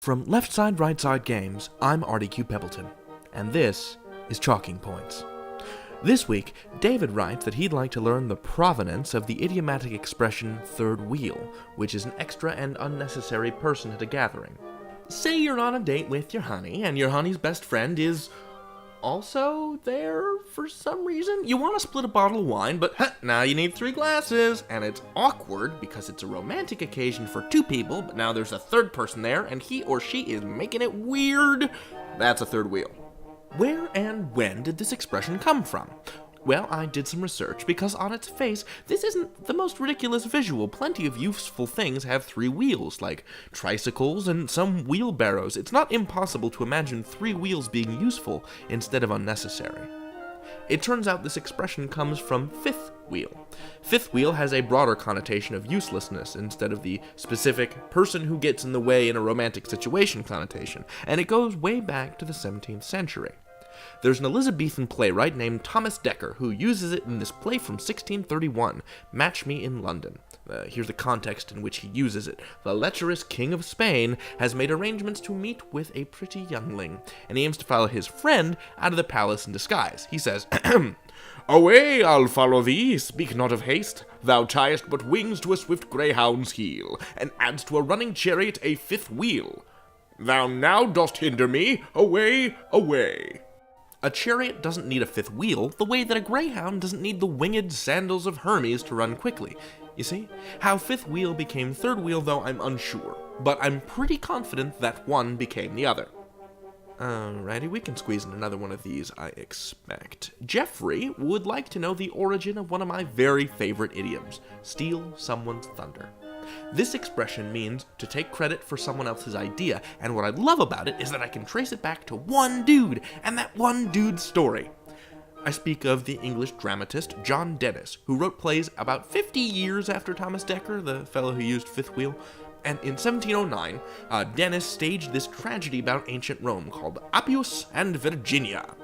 From Left Side, Right Side Games, I'm RDQ Pebbleton, and this is Chalking Points. This week, David writes that he'd like to learn the provenance of the idiomatic expression third wheel, which is an extra and unnecessary person at a gathering. Say you're on a date with your honey, and your honey's best friend is also there for some reason. You want to split a bottle of wine, but now you need 3 glasses, and it's awkward because it's a romantic occasion for 2 people, but now there's a third person there, and he or she is making it weird. That's a third wheel. Where and when did this expression come from? Well, I did some research, because on its face, this isn't the most ridiculous visual. Plenty of useful things have 3 wheels, like tricycles and some wheelbarrows. It's not impossible to imagine 3 wheels being useful instead of unnecessary. It turns out this expression comes from fifth wheel. Fifth wheel has a broader connotation of uselessness instead of the specific person who gets in the way in a romantic situation connotation, and it goes way back to the 17th century. There's an Elizabethan playwright named Thomas Dekker who uses it in this play from 1631, Match Me in London. Here's the context in which he uses it. The lecherous King of Spain has made arrangements to meet with a pretty youngling, and he aims to follow his friend out of the palace in disguise. He says, "Away, I'll follow thee, speak not of haste. Thou tiest but wings to a swift greyhound's heel, and adds to a running chariot a 5th wheel. Thou now dost hinder me, away, away." A chariot doesn't need a 5th wheel the way that a greyhound doesn't need the winged sandals of Hermes to run quickly. You see? How 5th wheel became 3rd wheel, though, I'm unsure, but I'm pretty confident that one became the other. Alrighty, we can squeeze in another one of these, I expect. Jeffrey would like to know the origin of one of my very favorite idioms, steal someone's thunder. This expression means to take credit for someone else's idea, and what I love about it is that I can trace it back to one dude, and that one dude's story. I speak of the English dramatist John Dennis, who wrote plays about 50 years after Thomas Dekker, the fellow who used fifth wheel. And in 1709, Dennis staged this tragedy about ancient Rome called Appius and Virginia.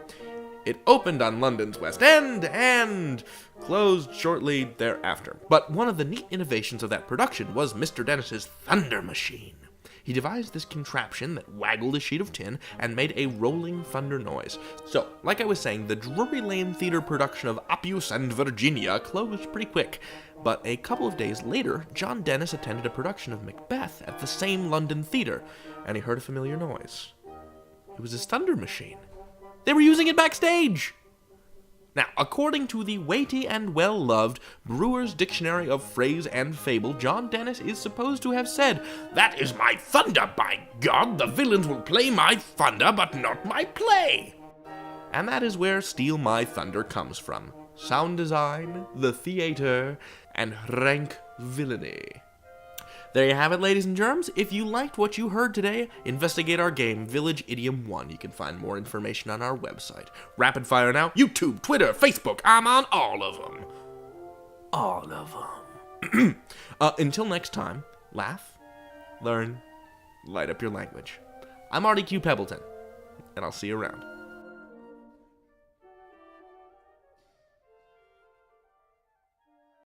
It opened on London's West End and closed shortly thereafter. But one of the neat innovations of that production was Mr. Dennis's thunder machine. He devised this contraption that waggled a sheet of tin and made a rolling thunder noise. So, like I was saying, the Drury Lane Theatre production of Appius and Virginia closed pretty quick. But a couple of days later, John Dennis attended a production of Macbeth at the same London theatre, and he heard a familiar noise. It was his thunder machine. They were using it backstage! Now, according to the weighty and well-loved Brewer's Dictionary of Phrase and Fable, John Dennis is supposed to have said, "That is my thunder, by God! The villains will play my thunder, but not my play!" And that is where Steal My Thunder comes from. Sound design, the theater, and rank villainy. There you have it, ladies and germs. If you liked what you heard today, investigate our game, Village Idiom 1. You can find more information on our website. Rapid fire now. YouTube, Twitter, Facebook. I'm on all of them. All of them. Until next time, laugh, learn, light up your language. I'm RDQ Pebbleton, and I'll see you around.